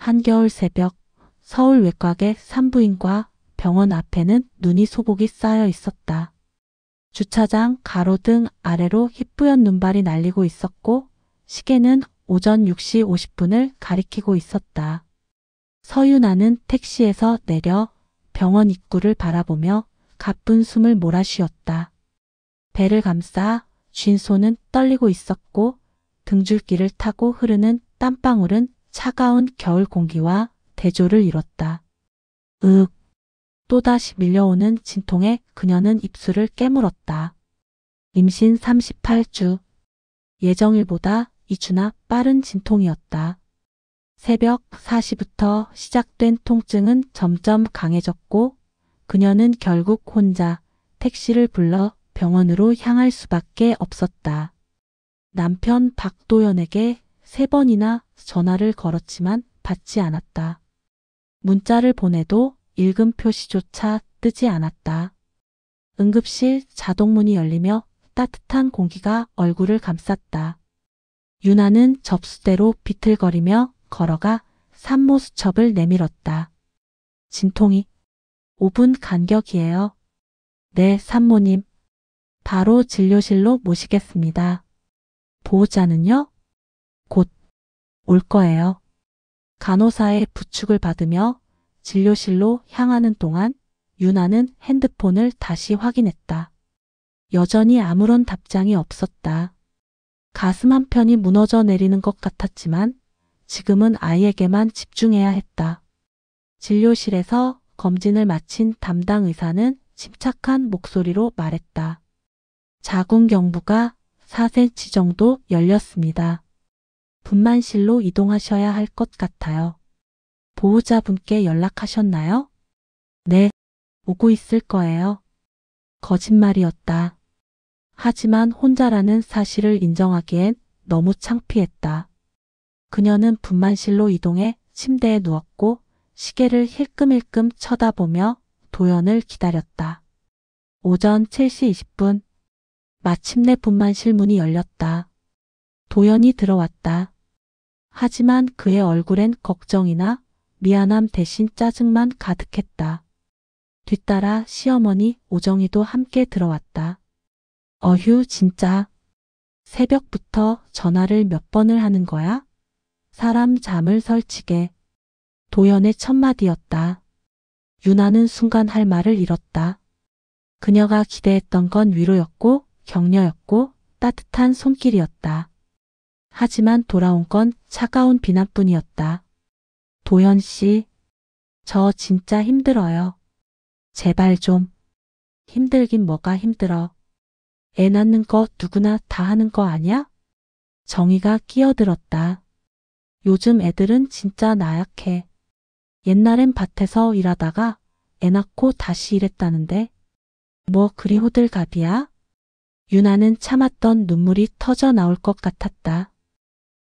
한겨울 새벽 서울 외곽의 산부인과 병원 앞에는 눈이 소복이 쌓여 있었다. 주차장 가로등 아래로 희뿌연 눈발이 날리고 있었고 시계는 오전 6시 50분을 가리키고 있었다. 서윤아는 택시에서 내려 병원 입구를 바라보며 가쁜 숨을 몰아쉬었다. 배를 감싸 쥔 손은 떨리고 있었고 등줄기를 타고 흐르는 땀방울은 차가운 겨울 공기와 대조를 이뤘다. 윽! 또다시 밀려오는 진통에 그녀는 입술을 깨물었다. 임신 38주. 예정일보다 2주나 빠른 진통이었다. 새벽 4시부터 시작된 통증은 점점 강해졌고 그녀는 결국 혼자 택시를 불러 병원으로 향할 수밖에 없었다. 남편 박도연에게 3번이나 전화를 걸었지만 받지 않았다. 문자를 보내도 읽음 표시조차 뜨지 않았다. 응급실 자동문이 열리며 따뜻한 공기가 얼굴을 감쌌다. 유나는 접수대로 비틀거리며 걸어가 산모 수첩을 내밀었다. 진통이 5분 간격이에요. 네, 산모님. 바로 진료실로 모시겠습니다. 보호자는요? 곧 올 거예요. 간호사의 부축을 받으며 진료실로 향하는 동안 유나는 핸드폰을 다시 확인했다. 여전히 아무런 답장이 없었다. 가슴 한편이 무너져 내리는 것 같았지만 지금은 아이에게만 집중해야 했다. 진료실에서 검진을 마친 담당 의사는 침착한 목소리로 말했다. 자궁경부가 4cm 정도 열렸습니다. 분만실로 이동하셔야 할 것 같아요. 보호자분께 연락하셨나요? 네, 오고 있을 거예요. 거짓말이었다. 하지만 혼자라는 사실을 인정하기엔 너무 창피했다. 그녀는 분만실로 이동해 침대에 누웠고 시계를 힐끔힐끔 쳐다보며 도연을 기다렸다. 오전 7시 20분. 마침내 분만실 문이 열렸다. 도연이 들어왔다. 하지만 그의 얼굴엔 걱정이나 미안함 대신 짜증만 가득했다. 뒤따라 시어머니 오정희도 함께 들어왔다. 어휴, 진짜. 새벽부터 전화를 몇 번을 하는 거야? 사람 잠을 설치게. 도연의 첫마디였다. 유나는 순간 할 말을 잃었다. 그녀가 기대했던 건 위로였고 격려였고 따뜻한 손길이었다. 하지만 돌아온 건 차가운 비난뿐이었다. 도연 씨, 저 진짜 힘들어요. 제발 좀. 힘들긴 뭐가 힘들어. 애 낳는 거 누구나 다 하는 거 아니야? 정희가 끼어들었다. 요즘 애들은 진짜 나약해. 옛날엔 밭에서 일하다가 애 낳고 다시 일했다는데 뭐 그리 호들갑이야? 유나는 참았던 눈물이 터져 나올 것 같았다.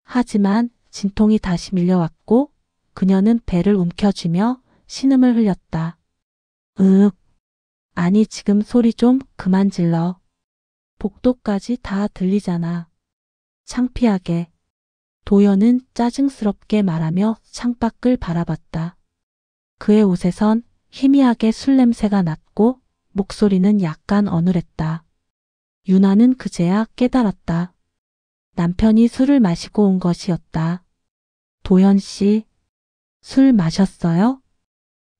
하지만 진통이 다시 밀려왔고 그녀는 배를 움켜쥐며 신음을 흘렸다. 아니 지금 소리 좀 그만 질러. 복도까지 다 들리잖아. 창피하게. 도연은 짜증스럽게 말하며 창밖을 바라봤다. 그의 옷에선 희미하게 술 냄새가 났고 목소리는 약간 어눌했다. 유나는 그제야 깨달았다. 남편이 술을 마시고 온 것이었다. 도연 씨, 술 마셨어요?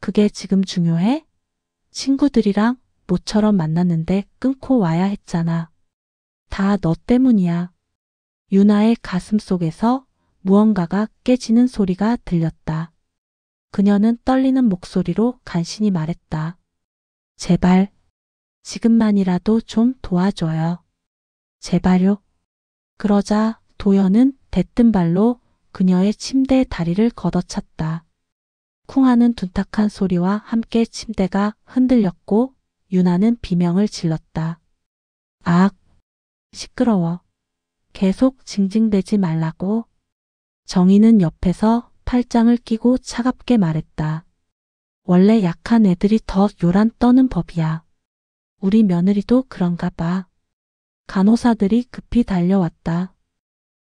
그게 지금 중요해? 친구들이랑 모처럼 만났는데 끊고 와야 했잖아. 다 너 때문이야. 유나의 가슴 속에서 무언가가 깨지는 소리가 들렸다. 그녀는 떨리는 목소리로 간신히 말했다. 제발, 지금만이라도 좀 도와줘요. 제발요. 그러자 도연은 대뜸 발로 그녀의 침대의 다리를 걷어찼다. 쿵하는 둔탁한 소리와 함께 침대가 흔들렸고 유나는 비명을 질렀다. 악! 시끄러워. 계속 징징대지 말라고. 정희는 옆에서 팔짱을 끼고 차갑게 말했다. 원래 약한 애들이 더 요란 떠는 법이야. 우리 며느리도 그런가 봐. 간호사들이 급히 달려왔다.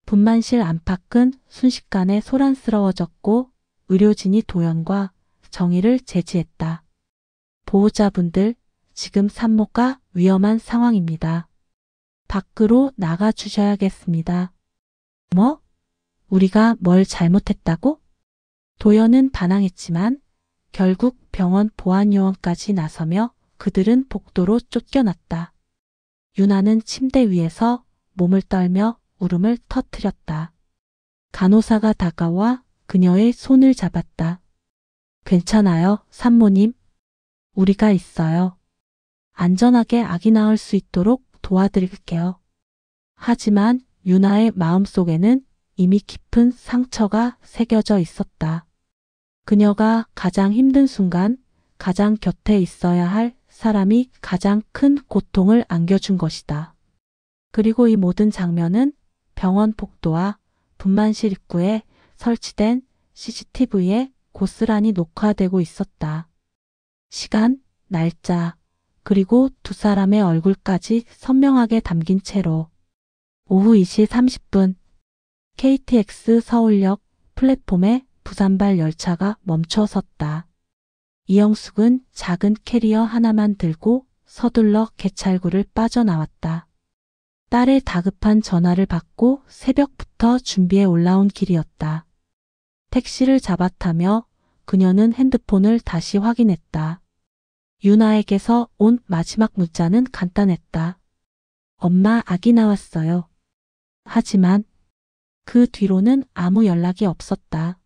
분만실 안팎은 순식간에 소란스러워졌고 의료진이 도연과 정희를 제지했다. 보호자분들, 지금 산모가 위험한 상황입니다. 밖으로 나가 주셔야겠습니다. 뭐? 우리가 뭘 잘못했다고? 도연은 반항했지만 결국 병원 보안요원까지 나서며 그들은 복도로 쫓겨났다. 유나는 침대 위에서 몸을 떨며 울음을 터뜨렸다. 간호사가 다가와 그녀의 손을 잡았다. 괜찮아요, 산모님. 우리가 있어요. 안전하게 아기 낳을 수 있도록 도와드릴게요. 하지만 유나의 마음속에는 이미 깊은 상처가 새겨져 있었다. 그녀가 가장 힘든 순간, 가장 곁에 있어야 할 사람이 가장 큰 고통을 안겨준 것이다. 그리고 이 모든 장면은 병원 복도와 분만실 입구에 설치된 CCTV에 고스란히 녹화되고 있었다. 시간, 날짜, 그리고 두 사람의 얼굴까지 선명하게 담긴 채로 오후 2시 30분 KTX 서울역 플랫폼에 부산발 열차가 멈춰 섰다. 이영숙은 작은 캐리어 하나만 들고 서둘러 개찰구를 빠져나왔다. 딸의 다급한 전화를 받고 새벽부터 준비해 올라온 길이었다. 택시를 잡아타며 그녀는 핸드폰을 다시 확인했다. 유나에게서 온 마지막 문자는 간단했다. 엄마, 아기 나왔어요. 하지만 그 뒤로는 아무 연락이 없었다.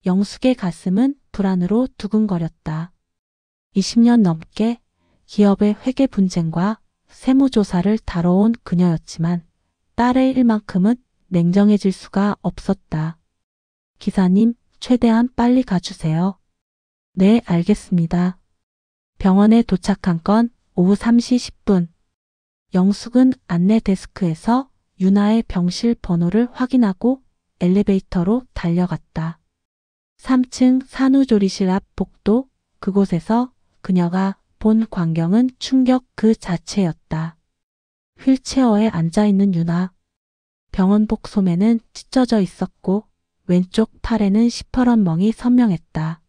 영숙의 가슴은 불안으로 두근거렸다. 20년 넘게 기업의 회계 분쟁과 세무조사를 다뤄온 그녀였지만 딸의 일만큼은 냉정해질 수가 없었다. 기사님, 최대한 빨리 가주세요. 네, 알겠습니다. 병원에 도착한 건 오후 3시 10분. 영숙은 안내 데스크에서 유나의 병실 번호를 확인하고 엘리베이터로 달려갔다. 3층 산후조리실 앞 복도, 그곳에서 그녀가 본 광경은 충격 그 자체였다. 휠체어에 앉아있는 유나. 병원복 소매는 찢어져 있었고 왼쪽 팔에는 시퍼런 멍이 선명했다.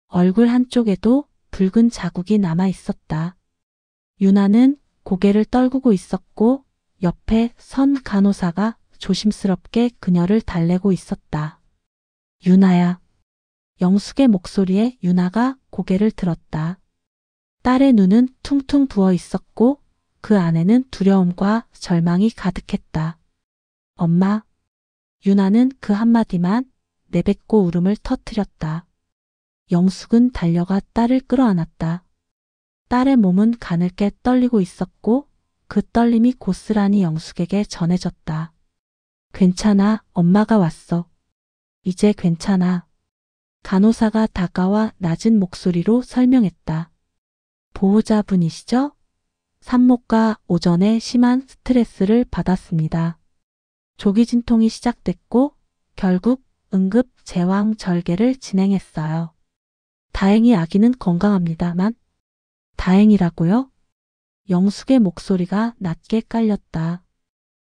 얼굴 한쪽에도 붉은 자국이 남아 있었다. 유나는 고개를 떨구고 있었고 옆에 선 간호사가 조심스럽게 그녀를 달래고 있었다. 유나야. 영숙의 목소리에 유나가 고개를 들었다. 딸의 눈은 퉁퉁 부어 있었고 그 안에는 두려움과 절망이 가득했다. 엄마. 유나는 그 한마디만 내뱉고 울음을 터뜨렸다. 영숙은 달려가 딸을 끌어안았다. 딸의 몸은 가늘게 떨리고 있었고 그 떨림이 고스란히 영숙에게 전해졌다. 괜찮아, 엄마가 왔어. 이제 괜찮아. 간호사가 다가와 낮은 목소리로 설명했다. 보호자분이시죠? 산모가 오전에 심한 스트레스를 받았습니다. 조기 진통이 시작됐고 결국 응급 제왕 절개를 진행했어요. 다행히 아기는 건강합니다만. 다행이라고요? 영숙의 목소리가 낮게 깔렸다.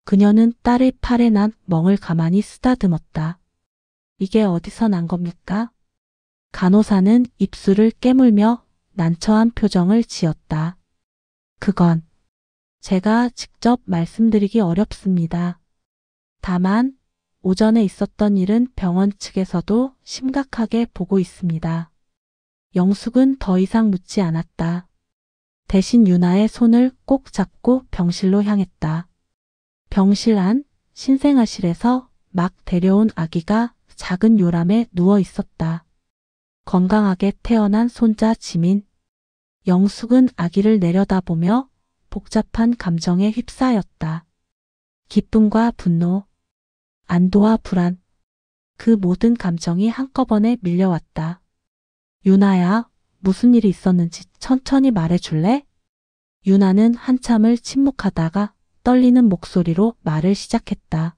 그녀는 딸의 팔에 난 멍을 가만히 쓰다듬었다. 이게 어디서 난 겁니까? 간호사는 입술을 깨물며 난처한 표정을 지었다. 그건 제가 직접 말씀드리기 어렵습니다. 다만 오전에 있었던 일은 병원 측에서도 심각하게 보고 있습니다. 영숙은 더 이상 묻지 않았다. 대신 유나의 손을 꼭 잡고 병실로 향했다. 병실 안 신생아실에서 막 데려온 아기가 작은 요람에 누워 있었다. 건강하게 태어난 손자 지민. 영숙은 아기를 내려다보며 복잡한 감정에 휩싸였다. 기쁨과 분노, 안도와 불안, 그 모든 감정이 한꺼번에 밀려왔다. 유나야, 무슨 일이 있었는지 천천히 말해줄래? 유나는 한참을 침묵하다가 떨리는 목소리로 말을 시작했다.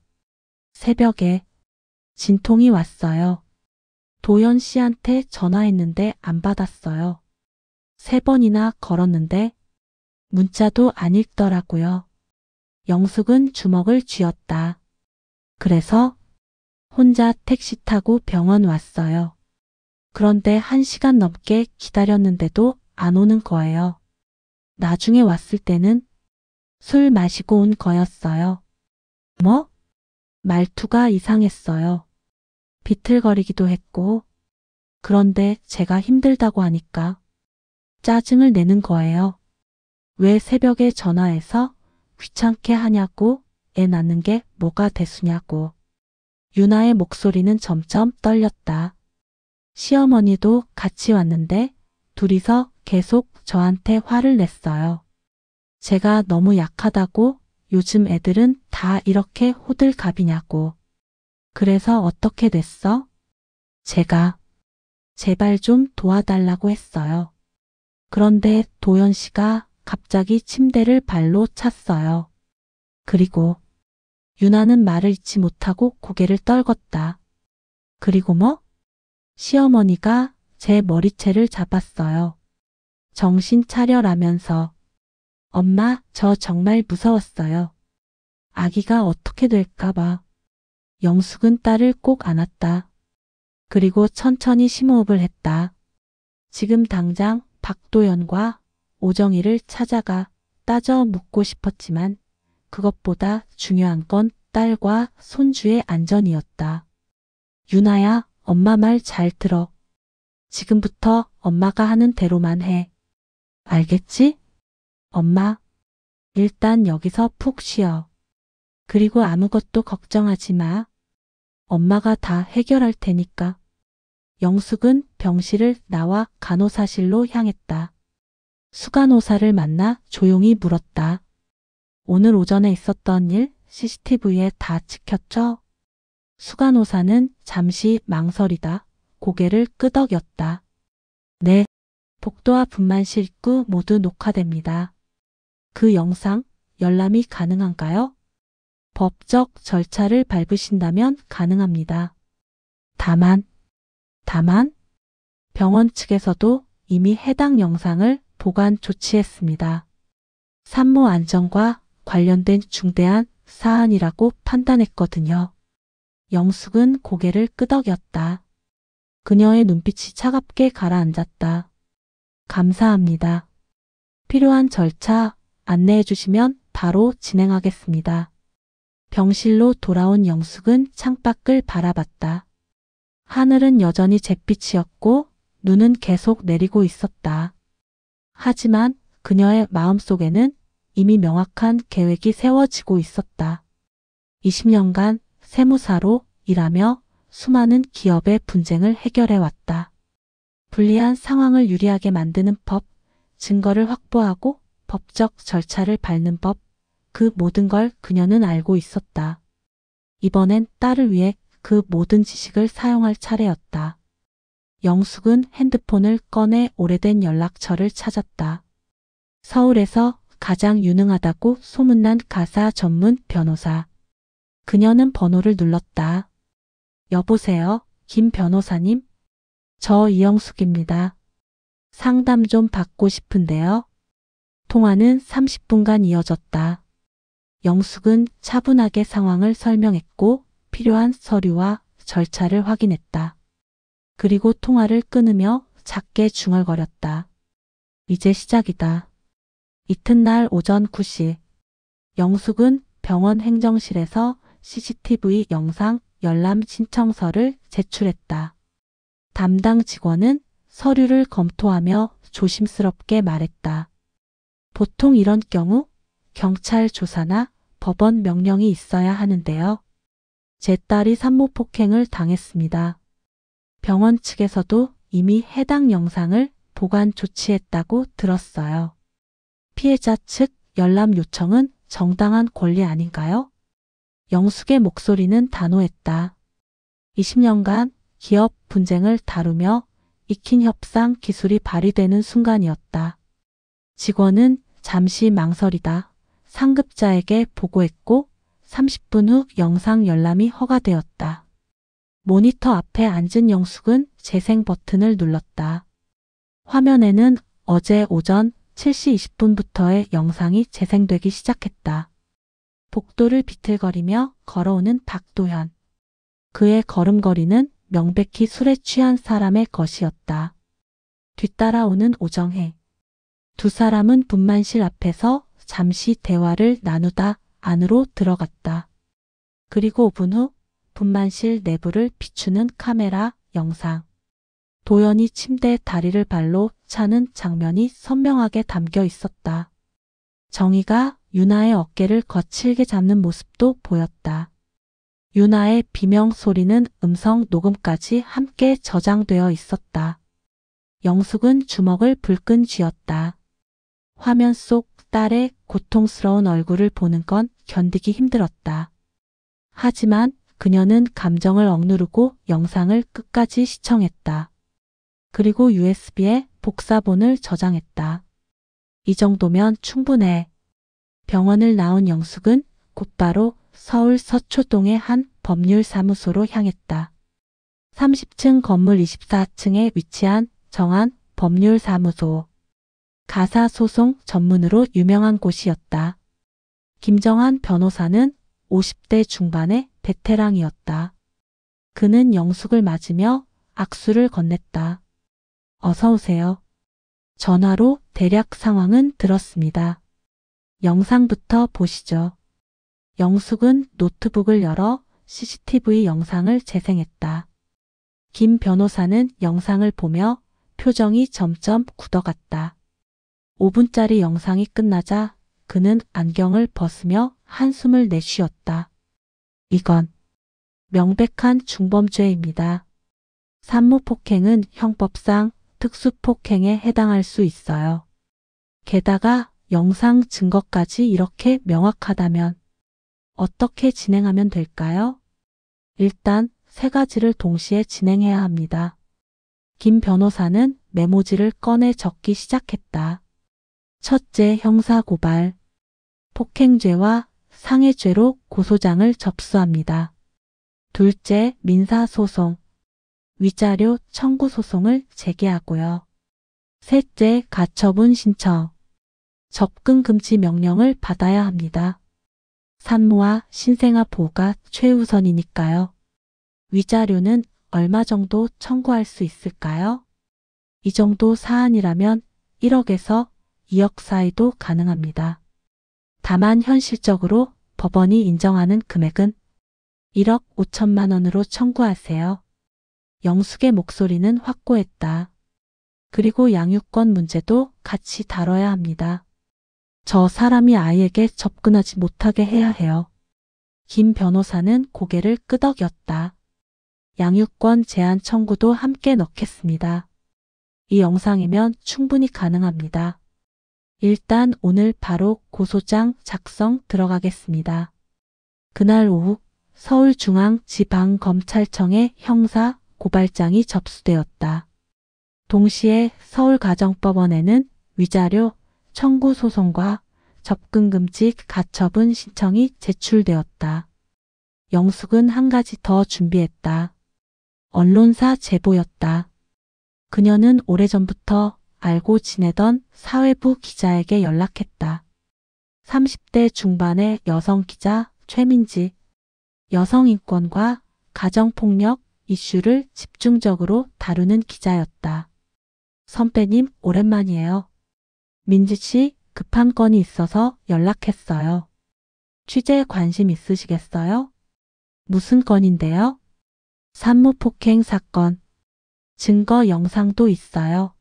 새벽에 진통이 왔어요. 도연 씨한테 전화했는데 안 받았어요. 3번이나 걸었는데 문자도 안 읽더라고요. 영숙은 주먹을 쥐었다. 그래서 혼자 택시 타고 병원 왔어요. 그런데 1시간 넘게 기다렸는데도 안 오는 거예요. 나중에 왔을 때는 술 마시고 온 거였어요. 뭐? 말투가 이상했어요. 비틀거리기도 했고, 그런데 제가 힘들다고 하니까 짜증을 내는 거예요. 왜 새벽에 전화해서 귀찮게 하냐고, 애 낳는 게 뭐가 대수냐고. 유나의 목소리는 점점 떨렸다. 시어머니도 같이 왔는데 둘이서 계속 저한테 화를 냈어요. 제가 너무 약하다고, 요즘 애들은 다 이렇게 호들갑이냐고. 그래서 어떻게 됐어? 제가 제발 좀 도와달라고 했어요. 그런데 도연 씨가 갑자기 침대를 발로 찼어요. 그리고 유나는 말을 잇지 못하고 고개를 떨궜다. 그리고 뭐? 시어머니가 제 머리채를 잡았어요. 정신 차려라면서. 엄마, 저 정말 무서웠어요. 아기가 어떻게 될까봐. 영숙은 딸을 꼭 안았다. 그리고 천천히 심호흡을 했다. 지금 당장 박도연과 오정희를 찾아가 따져 묻고 싶었지만 그것보다 중요한 건 딸과 손주의 안전이었다. 유나야, 엄마 말 잘 들어. 지금부터 엄마가 하는 대로만 해. 알겠지? 엄마, 일단 여기서 푹 쉬어. 그리고 아무것도 걱정하지 마. 엄마가 다 해결할 테니까. 영숙은 병실을 나와 간호사실로 향했다. 수간호사를 만나 조용히 물었다. 오늘 오전에 있었던 일 CCTV에 다 찍혔죠? 수간호사는 잠시 망설이다 고개를 끄덕였다. 네, 복도와 분만실 입구 모두 녹화됩니다. 그 영상 열람이 가능한가요? 법적 절차를 밟으신다면 가능합니다. 다만 병원 측에서도 이미 해당 영상을 보관 조치했습니다. 산모 안전과 관련된 중대한 사안이라고 판단했거든요. 영숙은 고개를 끄덕였다. 그녀의 눈빛이 차갑게 가라앉았다. 감사합니다. 필요한 절차 안내해 주시면 바로 진행하겠습니다. 병실로 돌아온 영숙은 창밖을 바라봤다. 하늘은 여전히 잿빛이었고 눈은 계속 내리고 있었다. 하지만 그녀의 마음속에는 이미 명확한 계획이 세워지고 있었다. 20년간 세무사로 일하며 수많은 기업의 분쟁을 해결해왔다. 불리한 상황을 유리하게 만드는 법, 증거를 확보하고 법적 절차를 밟는 법, 그 모든 걸 그녀는 알고 있었다. 이번엔 딸을 위해 그 모든 지식을 사용할 차례였다. 영숙은 핸드폰을 꺼내 오래된 연락처를 찾았다. 서울에서 가장 유능하다고 소문난 가사 전문 변호사. 그녀는 번호를 눌렀다. 여보세요, 김 변호사님? 저 이영숙입니다. 상담 좀 받고 싶은데요. 통화는 30분간 이어졌다. 영숙은 차분하게 상황을 설명했고 필요한 서류와 절차를 확인했다. 그리고 통화를 끊으며 작게 중얼거렸다. 이제 시작이다. 이튿날 오전 9시 영숙은 병원 행정실에서 CCTV 영상 열람 신청서를 제출했다. 담당 직원은 서류를 검토하며 조심스럽게 말했다. 보통 이런 경우 경찰 조사나 법원 명령이 있어야 하는데요. 제 딸이 산모 폭행을 당했습니다. 병원 측에서도 이미 해당 영상을 보관 조치했다고 들었어요. 피해자 측 열람 요청은 정당한 권리 아닌가요? 영숙의 목소리는 단호했다. 20년간 기업 분쟁을 다루며 익힌 협상 기술이 발휘되는 순간이었다. 직원은 잠시 망설이다 상급자에게 보고했고 30분 후 영상 열람이 허가되었다. 모니터 앞에 앉은 영숙은 재생 버튼을 눌렀다. 화면에는 어제 오전 7시 20분부터의 영상이 재생되기 시작했다. 복도를 비틀거리며 걸어오는 박도현. 그의 걸음걸이는 명백히 술에 취한 사람의 것이었다. 뒤따라오는 오정혜. 두 사람은 분만실 앞에서 잠시 대화를 나누다 안으로 들어갔다. 그리고 5분 후 분만실 내부를 비추는 카메라 영상. 도연이 침대에 다리를 발로 차는 장면이 선명하게 담겨 있었다. 정희가 유나의 어깨를 거칠게 잡는 모습도 보였다. 유나의 비명 소리는 음성 녹음까지 함께 저장되어 있었다. 영숙은 주먹을 불끈 쥐었다. 화면 속 딸의 고통스러운 얼굴을 보는 건 견디기 힘들었다. 하지만 그녀는 감정을 억누르고 영상을 끝까지 시청했다. 그리고 USB에 복사본을 저장했다. 이 정도면 충분해. 병원을 나온 영숙은 곧바로 서울 서초동의 한 법률사무소로 향했다. 30층 건물 24층에 위치한 정한 법률사무소. 가사소송 전문으로 유명한 곳이었다. 김정한 변호사는 50대 중반의 베테랑이었다. 그는 영숙을 맞으며 악수를 건넸다. 어서 오세요. 전화로 대략 상황은 들었습니다. 영상부터 보시죠. 영숙은 노트북을 열어 CCTV 영상을 재생했다. 김 변호사는 영상을 보며 표정이 점점 굳어갔다. 5분짜리 영상이 끝나자 그는 안경을 벗으며 한숨을 내쉬었다. 이건 명백한 중범죄입니다. 산모폭행은 형법상 특수폭행에 해당할 수 있어요. 게다가 영상 증거까지 이렇게 명확하다면 어떻게 진행하면 될까요? 일단 3가지를 동시에 진행해야 합니다. 김 변호사는 메모지를 꺼내 적기 시작했다. 첫째, 형사고발. 폭행죄와 상해죄로 고소장을 접수합니다. 둘째, 민사소송. 위자료 청구 소송을 제기하고요. 셋째, 가처분 신청. 접근 금지 명령을 받아야 합니다. 산모와 신생아 보호가 최우선이니까요. 위자료는 얼마 정도 청구할 수 있을까요? 이 정도 사안이라면 1억에서 2억 사이도 가능합니다. 다만 현실적으로 법원이 인정하는 금액은 1억 5천만 원으로 청구하세요. 영숙의 목소리는 확고했다. 그리고 양육권 문제도 같이 다뤄야 합니다. 저 사람이 아이에게 접근하지 못하게 해야 해요. 김 변호사는 고개를 끄덕였다. 양육권 제한 청구도 함께 넣겠습니다. 이 영상이면 충분히 가능합니다. 일단 오늘 바로 고소장 작성 들어가겠습니다. 그날 오후 서울중앙지방검찰청에 형사 고발장이 접수되었다. 동시에 서울가정법원에는 위자료 청구 소송과 접근금지 가처분 신청이 제출되었다. 영숙은 한 가지 더 준비했다. 언론사 제보였다. 그녀는 오래전부터 알고 지내던 사회부 기자에게 연락했다. 30대 중반의 여성 기자 최민지. 여성인권과 가정폭력 이슈를 집중적으로 다루는 기자였다. 선배님, 오랜만이에요. 민지 씨, 급한 건이 있어서 연락했어요. 취재에 관심 있으시겠어요? 무슨 건인데요? 산모폭행 사건. 증거 영상도 있어요.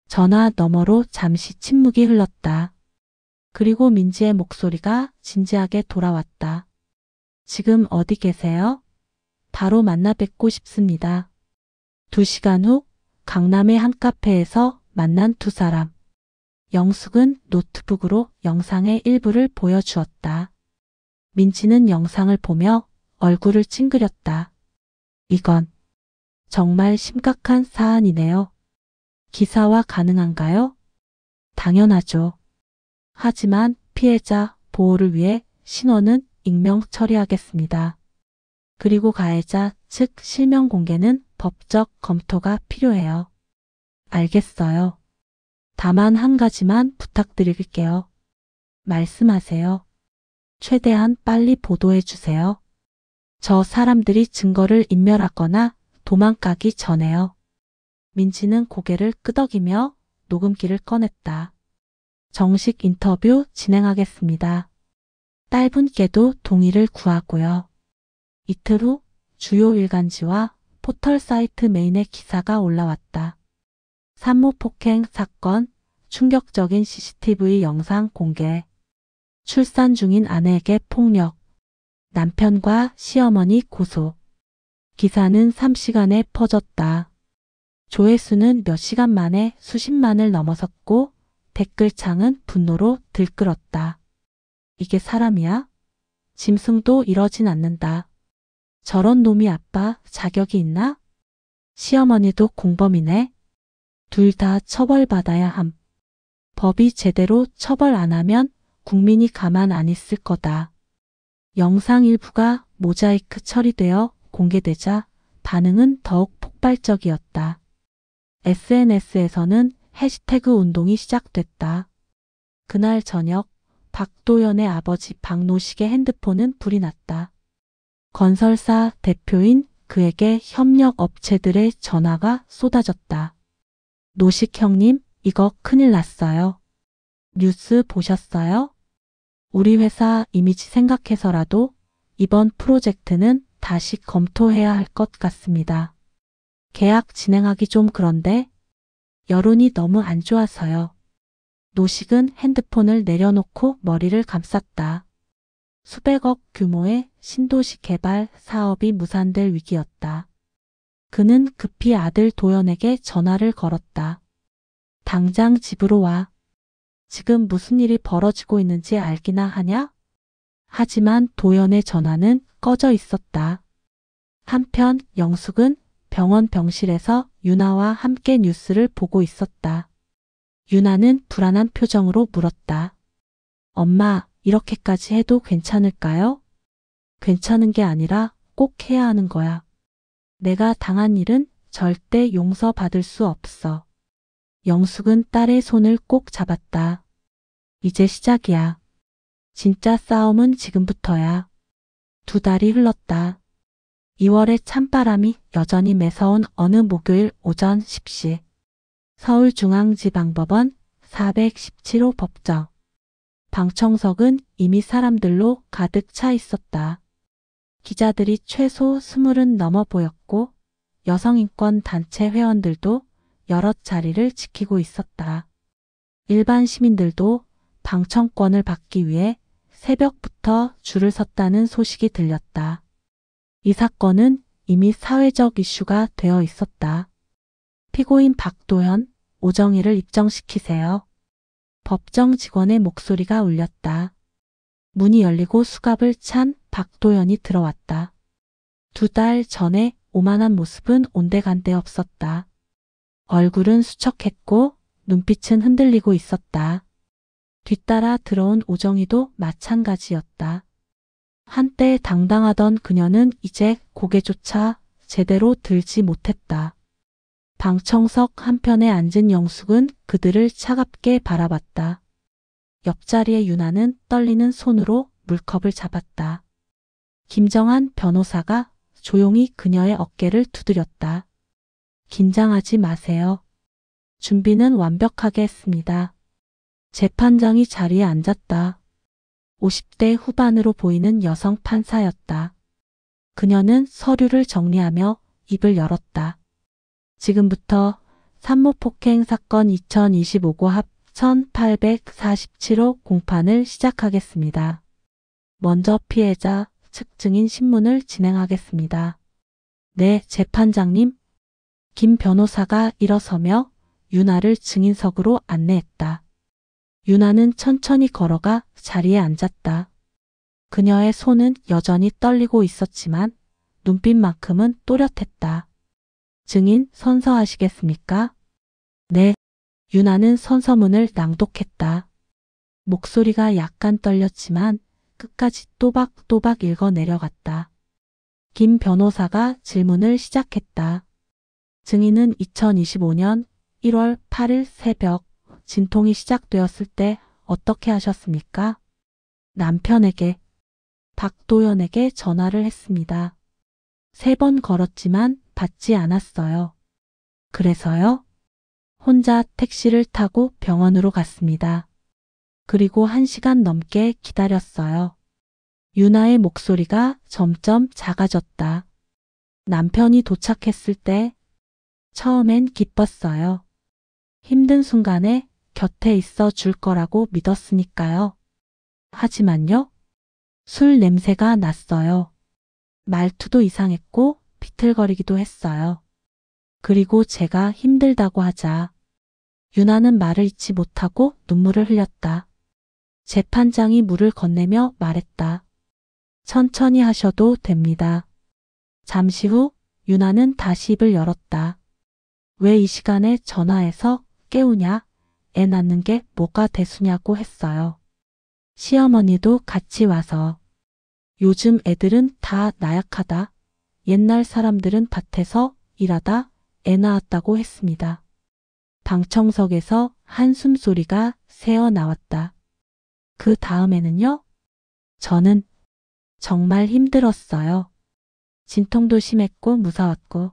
전화 너머로 잠시 침묵이 흘렀다. 그리고 민지의 목소리가 진지하게 돌아왔다. 지금 어디 계세요? 바로 만나 뵙고 싶습니다. 2시간 후 강남의 한 카페에서 만난 두 사람. 영숙은 노트북으로 영상의 일부를 보여주었다. 민지는 영상을 보며 얼굴을 찡그렸다. 이건 정말 심각한 사안이네요. 기사화 가능한가요? 당연하죠. 하지만 피해자 보호를 위해 신원은 익명 처리하겠습니다. 그리고 가해자 측 실명 공개는 법적 검토가 필요해요. 알겠어요. 다만 한 가지만 부탁드릴게요. 말씀하세요. 최대한 빨리 보도해 주세요. 저 사람들이 증거를 인멸하거나 도망가기 전에요. 민지는 고개를 끄덕이며 녹음기를 꺼냈다. 정식 인터뷰 진행하겠습니다. 딸분께도 동의를 구하고요. 이틀 후 주요 일간지와 포털 사이트 메인에 기사가 올라왔다. 산모 폭행 사건, 충격적인 CCTV 영상 공개. 출산 중인 아내에게 폭력. 남편과 시어머니 고소. 기사는 3시간에 퍼졌다. 조회수는 몇 시간 만에 수십만을 넘어섰고 댓글창은 분노로 들끓었다. 이게 사람이야? 짐승도 이러진 않는다. 저런 놈이 아빠 자격이 있나? 시어머니도 공범이네. 둘 다 처벌받아야 함. 법이 제대로 처벌 안 하면 국민이 가만 안 있을 거다. 영상 일부가 모자이크 처리되어 공개되자 반응은 더욱 폭발적이었다. SNS에서는 해시태그 운동이 시작됐다. 그날 저녁 박도연의 아버지 박노식의 핸드폰은 불이 났다. 건설사 대표인 그에게 협력 업체들의 전화가 쏟아졌다. 노식 형님, 이거 큰일 났어요. 뉴스 보셨어요? 우리 회사 이미지 생각해서라도 이번 프로젝트는 다시 검토해야 할 것 같습니다. 계약 진행하기 좀 그런데 여론이 너무 안 좋아서요. 노식은 핸드폰을 내려놓고 머리를 감쌌다. 수백억 규모의 신도시 개발 사업이 무산될 위기였다. 그는 급히 아들 도연에게 전화를 걸었다. 당장 집으로 와. 지금 무슨 일이 벌어지고 있는지 알기나 하냐? 하지만 도연의 전화는 꺼져 있었다. 한편 영숙은 병원 병실에서 유나와 함께 뉴스를 보고 있었다. 유나는 불안한 표정으로 물었다. 엄마, 이렇게까지 해도 괜찮을까요? 괜찮은 게 아니라 꼭 해야 하는 거야. 내가 당한 일은 절대 용서받을 수 없어. 영숙은 딸의 손을 꼭 잡았다. 이제 시작이야. 진짜 싸움은 지금부터야. 2달이 흘렀다. 2월의 찬바람이 여전히 매서운 어느 목요일 오전 10시. 서울중앙지방법원 417호 법정. 방청석은 이미 사람들로 가득 차 있었다. 기자들이 최소 20은 넘어 보였고 여성인권 단체 회원들도 여러 자리를 지키고 있었다. 일반 시민들도 방청권을 받기 위해 새벽부터 줄을 섰다는 소식이 들렸다. 이 사건은 이미 사회적 이슈가 되어 있었다. 피고인 박도연, 오정희를 입정시키세요. 법정 직원의 목소리가 울렸다. 문이 열리고 수갑을 찬 박도연이 들어왔다. 2달 전에 오만한 모습은 온데간데 없었다. 얼굴은 수척했고 눈빛은 흔들리고 있었다. 뒤따라 들어온 오정희도 마찬가지였다. 한때 당당하던 그녀는 이제 고개조차 제대로 들지 못했다. 방청석 한편에 앉은 영숙은 그들을 차갑게 바라봤다. 옆자리의 유나는 떨리는 손으로 물컵을 잡았다. 김정한 변호사가 조용히 그녀의 어깨를 두드렸다. 긴장하지 마세요. 준비는 완벽하게 했습니다. 재판장이 자리에 앉았다. 50대 후반으로 보이는 여성 판사였다. 그녀는 서류를 정리하며 입을 열었다. 지금부터 산모폭행 사건 2025고 합 1847호 공판을 시작하겠습니다. 먼저 피해자 측 증인 신문을 진행하겠습니다. 네, 재판장님. 김 변호사가 일어서며 유나를 증인석으로 안내했다. 유나는 천천히 걸어가 자리에 앉았다. 그녀의 손은 여전히 떨리고 있었지만 눈빛만큼은 또렷했다. 증인 선서하시겠습니까? 네. 유나는 선서문을 낭독했다. 목소리가 약간 떨렸지만 끝까지 또박또박 읽어 내려갔다. 김 변호사가 질문을 시작했다. 증인은 2025년 1월 8일 새벽 진통이 시작되었을 때 어떻게 하셨습니까? 남편에게, 박도연에게 전화를 했습니다. 3번 걸었지만 받지 않았어요. 그래서요? 혼자 택시를 타고 병원으로 갔습니다. 그리고 1시간 넘게 기다렸어요. 유나의 목소리가 점점 작아졌다. 남편이 도착했을 때 처음엔 기뻤어요. 힘든 순간에 곁에 있어 줄 거라고 믿었으니까요. 하지만요, 술 냄새가 났어요. 말투도 이상했고 비틀거리기도 했어요. 그리고 제가 힘들다고 하자 유나는 말을 잇지 못하고 눈물을 흘렸다. 재판장이 물을 건네며 말했다. 천천히 하셔도 됩니다. 잠시 후 유나는 다시 입을 열었다. 왜 이 시간에 전화해서 깨우냐? 애 낳는 게 뭐가 대수냐고 했어요. 시어머니도 같이 와서 요즘 애들은 다 나약하다. 옛날 사람들은 밭에서 일하다 애 낳았다고 했습니다. 방청석에서 한숨 소리가 새어 나왔다. 그 다음에는요? 저는 정말 힘들었어요. 진통도 심했고 무서웠고.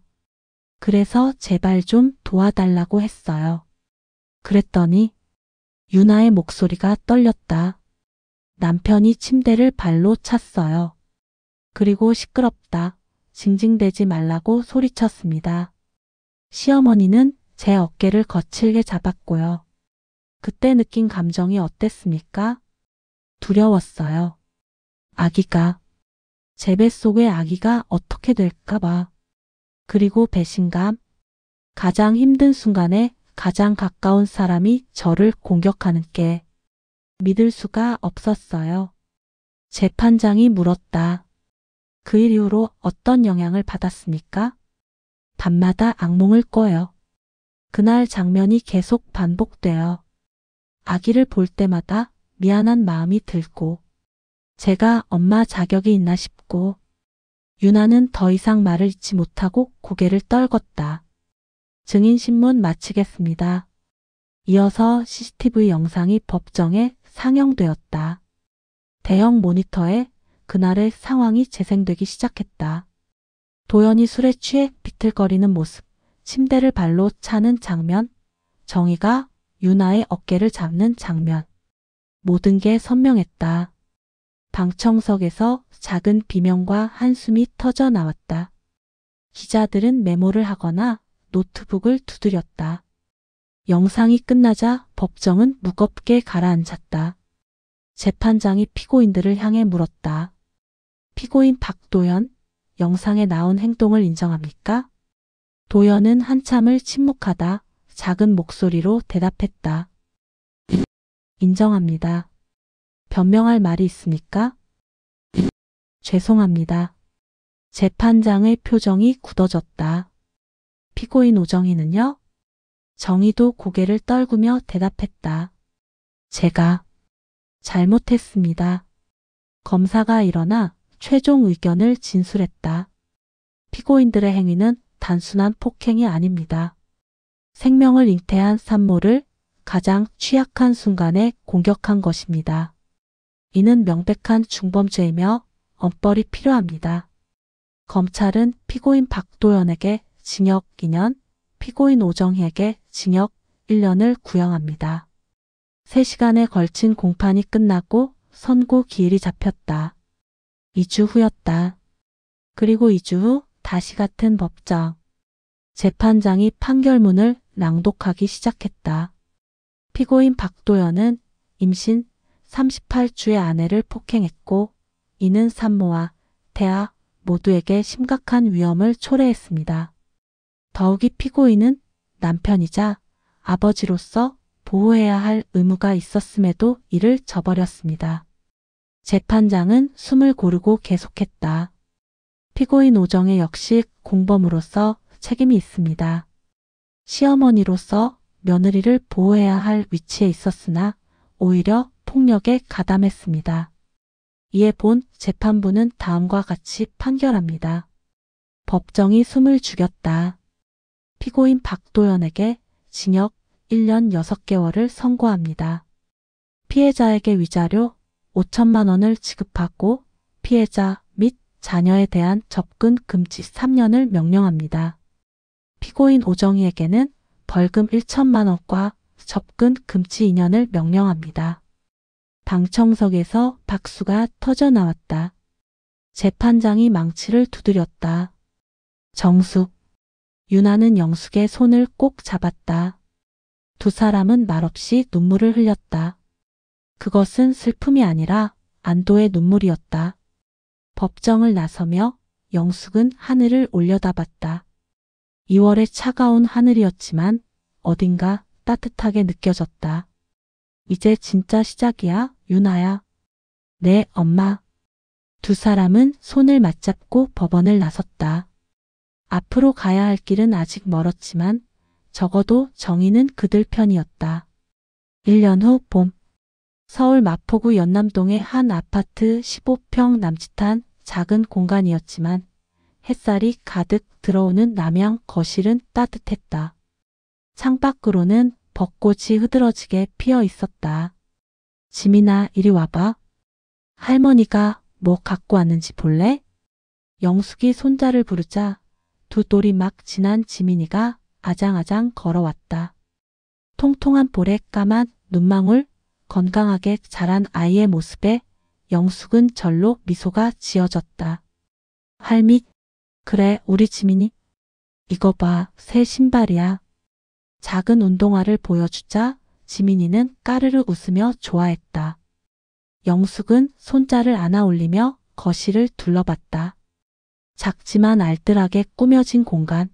그래서 제발 좀 도와달라고 했어요. 그랬더니 유나의 목소리가 떨렸다. 남편이 침대를 발로 찼어요. 그리고 시끄럽다. 징징대지 말라고 소리쳤습니다. 시어머니는 제 어깨를 거칠게 잡았고요. 그때 느낀 감정이 어땠습니까? 두려웠어요. 아기가, 제 뱃속의 아기가 어떻게 될까 봐. 그리고 배신감, 가장 힘든 순간에 가장 가까운 사람이 저를 공격하는 게 믿을 수가 없었어요. 재판장이 물었다. 그 일 이후로 어떤 영향을 받았습니까? 밤마다 악몽을 꿔요. 그날 장면이 계속 반복돼요. 아기를 볼 때마다 미안한 마음이 들고 제가 엄마 자격이 있나 싶고 유나는 더 이상 말을 잇지 못하고 고개를 떨궜다. 증인신문 마치겠습니다. 이어서 CCTV 영상이 법정에 상영되었다. 대형 모니터에 그날의 상황이 재생되기 시작했다. 도연이 술에 취해 비틀거리는 모습, 침대를 발로 차는 장면, 정희가 유나의 어깨를 잡는 장면. 모든 게 선명했다. 방청석에서 작은 비명과 한숨이 터져 나왔다. 기자들은 메모를 하거나 노트북을 두드렸다. 영상이 끝나자 법정은 무겁게 가라앉았다. 재판장이 피고인들을 향해 물었다. 피고인 박도연, 영상에 나온 행동을 인정합니까? 도연은 한참을 침묵하다 작은 목소리로 대답했다. 인정합니다. 변명할 말이 있습니까? 죄송합니다. 재판장의 표정이 굳어졌다. 피고인 오정희는요? 정희도 고개를 떨구며 대답했다. 제가 잘못했습니다. 검사가 일어나 최종 의견을 진술했다. 피고인들의 행위는 단순한 폭행이 아닙니다. 생명을 잉태한 산모를 가장 취약한 순간에 공격한 것입니다. 이는 명백한 중범죄이며 엄벌이 필요합니다. 검찰은 피고인 박도연에게 징역 2년, 피고인 오정희에게 징역 1년을 구형합니다. 3시간에 걸친 공판이 끝나고 선고 기일이 잡혔다. 2주 후였다. 그리고 2주 후 다시 같은 법정. 재판장이 판결문을 낭독하기 시작했다. 피고인 박도연은 임신 38주의 아내를 폭행했고 이는 산모와 태아 모두에게 심각한 위험을 초래했습니다. 더욱이 피고인은 남편이자 아버지로서 보호해야 할 의무가 있었음에도 이를 저버렸습니다. 재판장은 숨을 고르고 계속했다. 피고인 오정혜 역시 공범으로서 책임이 있습니다. 시어머니로서 며느리를 보호해야 할 위치에 있었으나 오히려 폭력에 가담했습니다. 이에 본 재판부는 다음과 같이 판결합니다. 법정이 숨을 죽였다. 피고인 박도연에게 징역 1년 6개월을 선고합니다. 피해자에게 위자료 5천만 원을 지급하고 피해자 및 자녀에 대한 접근 금지 3년을 명령합니다. 피고인 오정희에게는 벌금 1천만 원과 접근 금지 2년을 명령합니다. 방청석에서 박수가 터져 나왔다. 재판장이 망치를 두드렸다. 정숙. 윤아는 영숙의 손을 꼭 잡았다. 두 사람은 말없이 눈물을 흘렸다. 그것은 슬픔이 아니라 안도의 눈물이었다. 법정을 나서며 영숙은 하늘을 올려다봤다. 2월의 차가운 하늘이었지만 어딘가 따뜻하게 느껴졌다. 이제 진짜 시작이야, 윤아야. 네, 엄마. 두 사람은 손을 맞잡고 법원을 나섰다. 앞으로 가야 할 길은 아직 멀었지만 적어도 정의는 그들 편이었다. 1년 후 봄. 서울 마포구 연남동의 한 아파트 15평 남짓한 작은 공간이었지만 햇살이 가득 들어오는 남양 거실은 따뜻했다. 창밖으로는 벚꽃이 흐드러지게 피어 있었다. 지민아, 이리 와봐. 할머니가 뭐 갖고 왔는지 볼래? 영숙이 손자를 부르자 두 돌이 막 지난 지민이가 아장아장 걸어왔다. 통통한 볼에 까만 눈망울, 건강하게 자란 아이의 모습에 영숙은 절로 미소가 지어졌다. 할미, 그래, 우리 지민이. 이거 봐, 새 신발이야. 작은 운동화를 보여주자 지민이는 까르르 웃으며 좋아했다. 영숙은 손자를 안아 올리며 거실을 둘러봤다. 작지만 알뜰하게 꾸며진 공간.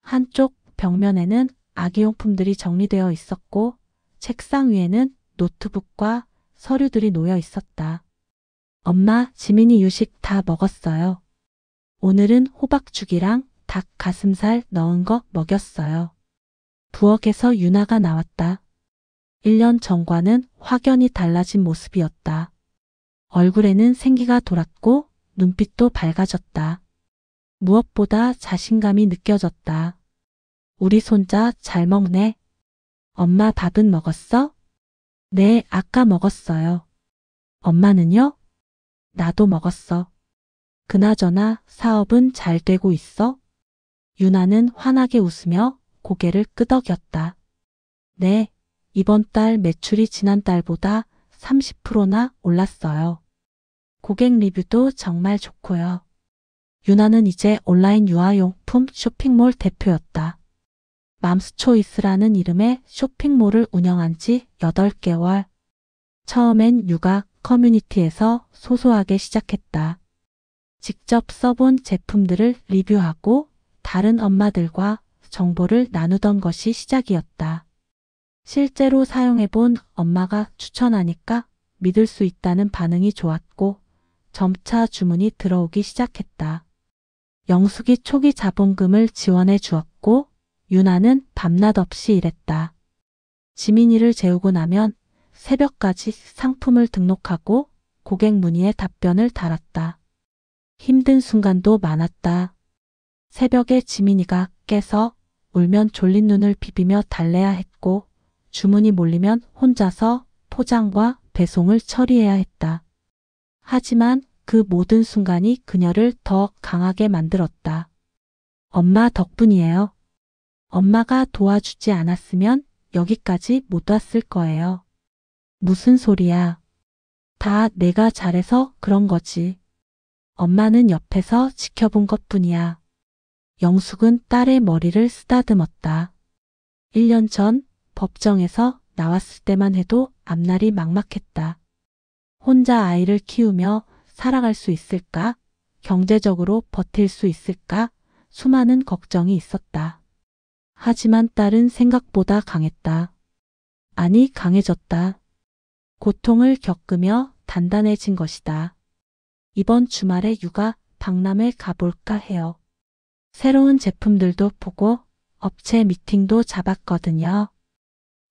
한쪽 벽면에는 아기용품들이 정리되어 있었고 책상 위에는 노트북과 서류들이 놓여 있었다. 엄마, 지민이 유식 다 먹었어요. 오늘은 호박죽이랑 닭 가슴살 넣은 거 먹였어요. 부엌에서 윤아가 나왔다. 1년 전과는 확연히 달라진 모습이었다. 얼굴에는 생기가 돌았고 눈빛도 밝아졌다. 무엇보다 자신감이 느껴졌다. 우리 손자 잘 먹네. 엄마 밥은 먹었어? 네, 아까 먹었어요. 엄마는요? 나도 먹었어. 그나저나 사업은 잘 되고 있어? 윤아는 환하게 웃으며 고개를 끄덕였다. 네, 이번 달 매출이 지난달보다 30%나 올랐어요. 고객 리뷰도 정말 좋고요. 윤아는 이제 온라인 유아용품 쇼핑몰 대표였다. 맘스초이스라는 이름의 쇼핑몰을 운영한 지 8개월. 처음엔 육아 커뮤니티에서 소소하게 시작했다. 직접 써본 제품들을 리뷰하고 다른 엄마들과 정보를 나누던 것이 시작이었다. 실제로 사용해본 엄마가 추천하니까 믿을 수 있다는 반응이 좋았고 점차 주문이 들어오기 시작했다. 영숙이 초기 자본금을 지원해 주었고 윤아는 밤낮 없이 일했다. 지민이를 재우고 나면 새벽까지 상품을 등록하고 고객 문의에 답변을 달았다. 힘든 순간도 많았다. 새벽에 지민이가 깨서 울면 졸린 눈을 비비며 달래야 했고 주문이 몰리면 혼자서 포장과 배송을 처리해야 했다. 하지만 그 모든 순간이 그녀를 더 강하게 만들었다. 엄마 덕분이에요. 엄마가 도와주지 않았으면 여기까지 못 왔을 거예요. 무슨 소리야. 다 내가 잘해서 그런 거지. 엄마는 옆에서 지켜본 것뿐이야. 영숙은 딸의 머리를 쓰다듬었다. 1년 전 법정에서 나왔을 때만 해도 앞날이 막막했다. 혼자 아이를 키우며 살아갈 수 있을까? 경제적으로 버틸 수 있을까? 수많은 걱정이 있었다. 하지만 딸은 생각보다 강했다. 아니, 강해졌다. 고통을 겪으며 단단해진 것이다. 이번 주말에 육아 박람회 가볼까 해요. 새로운 제품들도 보고 업체 미팅도 잡았거든요.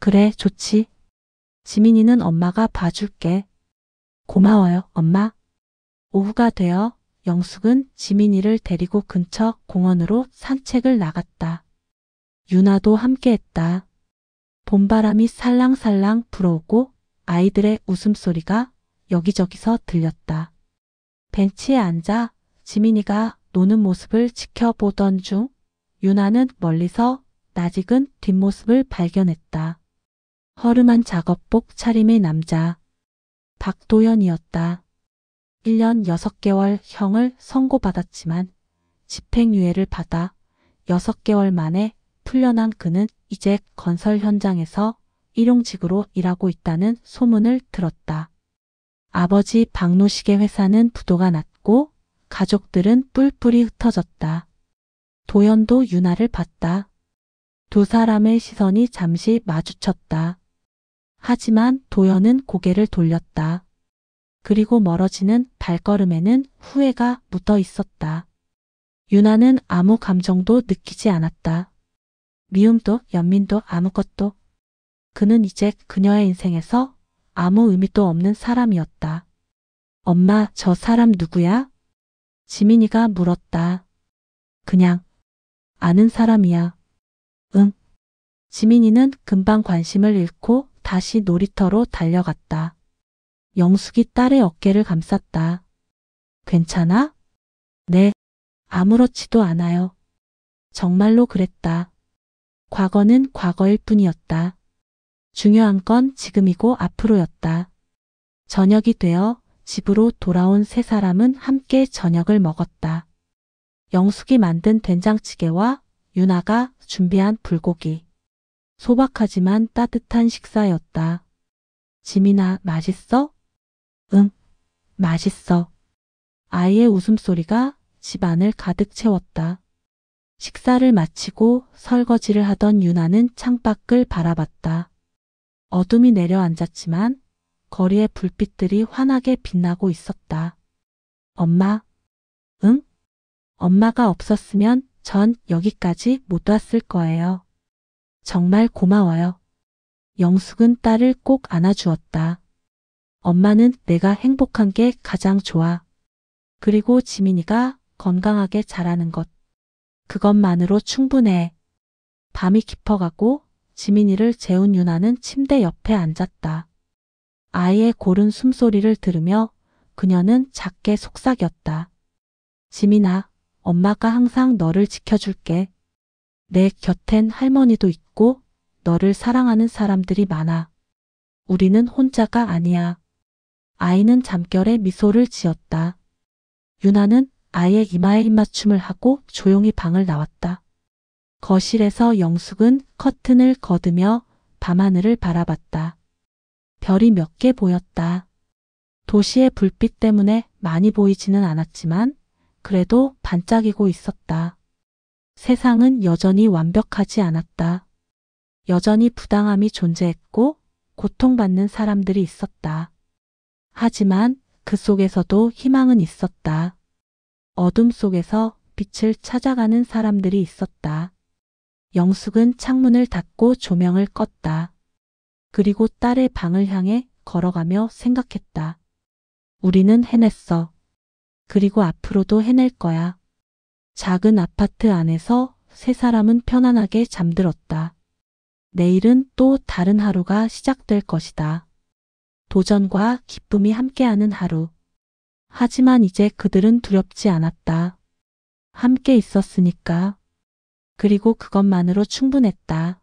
그래, 좋지. 지민이는 엄마가 봐줄게. 고마워요, 엄마. 오후가 되어 영숙은 지민이를 데리고 근처 공원으로 산책을 나갔다. 윤아도 함께했다. 봄바람이 살랑살랑 불어오고 아이들의 웃음소리가 여기저기서 들렸다. 벤치에 앉아 지민이가 노는 모습을 지켜보던 중 유나는 멀리서 낯익은 뒷모습을 발견했다. 허름한 작업복 차림의 남자. 박도연이었다. 1년 6개월 형을 선고받았지만 집행유예를 받아 6개월 만에 풀려난 그는 이제 건설 현장에서 일용직으로 일하고 있다는 소문을 들었다. 아버지 박노식의 회사는 부도가 났고 가족들은 뿔뿔이 흩어졌다. 도연도 유나를 봤다. 두 사람의 시선이 잠시 마주쳤다. 하지만 도연은 고개를 돌렸다. 그리고 멀어지는 발걸음에는 후회가 묻어 있었다. 유나는 아무 감정도 느끼지 않았다. 미움도 연민도 아무것도. 그는 이제 그녀의 인생에서 아무 의미도 없는 사람이었다. 엄마, 저 사람 누구야? 지민이가 물었다. 그냥 아는 사람이야. 응. 지민이는 금방 관심을 잃고 다시 놀이터로 달려갔다. 영숙이 딸의 어깨를 감쌌다. 괜찮아? 네. 아무렇지도 않아요. 정말로 그랬다. 과거는 과거일 뿐이었다. 중요한 건 지금이고 앞으로였다. 저녁이 되어 집으로 돌아온 세 사람은 함께 저녁을 먹었다. 영숙이 만든 된장찌개와 유나가 준비한 불고기. 소박하지만 따뜻한 식사였다. 지민아, 맛있어? 응, 맛있어. 아이의 웃음소리가 집안을 가득 채웠다. 식사를 마치고 설거지를 하던 유나는 창밖을 바라봤다. 어둠이 내려앉았지만 거리의 불빛들이 환하게 빛나고 있었다. 엄마? 응? 엄마가 없었으면 전 여기까지 못 왔을 거예요. 정말 고마워요. 영숙은 딸을 꼭 안아주었다. 엄마는 내가 행복한 게 가장 좋아. 그리고 지민이가 건강하게 자라는 것. 그것만으로 충분해. 밤이 깊어가고 지민이를 재운 유나는 침대 옆에 앉았다. 아이의 고른 숨소리를 들으며 그녀는 작게 속삭였다. 지민아, 엄마가 항상 너를 지켜줄게. 내 곁엔 할머니도 있고 너를 사랑하는 사람들이 많아. 우리는 혼자가 아니야. 아이는 잠결에 미소를 지었다. 유나는 아이의 이마에 입맞춤을 하고 조용히 방을 나왔다. 거실에서 영숙은 커튼을 걷으며 밤하늘을 바라봤다. 별이 몇 개 보였다. 도시의 불빛 때문에 많이 보이지는 않았지만 그래도 반짝이고 있었다. 세상은 여전히 완벽하지 않았다. 여전히 부당함이 존재했고 고통받는 사람들이 있었다. 하지만 그 속에서도 희망은 있었다. 어둠 속에서 빛을 찾아가는 사람들이 있었다. 영숙은 창문을 닫고 조명을 껐다. 그리고 딸의 방을 향해 걸어가며 생각했다. 우리는 해냈어. 그리고 앞으로도 해낼 거야. 작은 아파트 안에서 세 사람은 편안하게 잠들었다. 내일은 또 다른 하루가 시작될 것이다. 도전과 기쁨이 함께하는 하루. 하지만 이제 그들은 두렵지 않았다. 함께 있었으니까. 그리고 그것만으로 충분했다.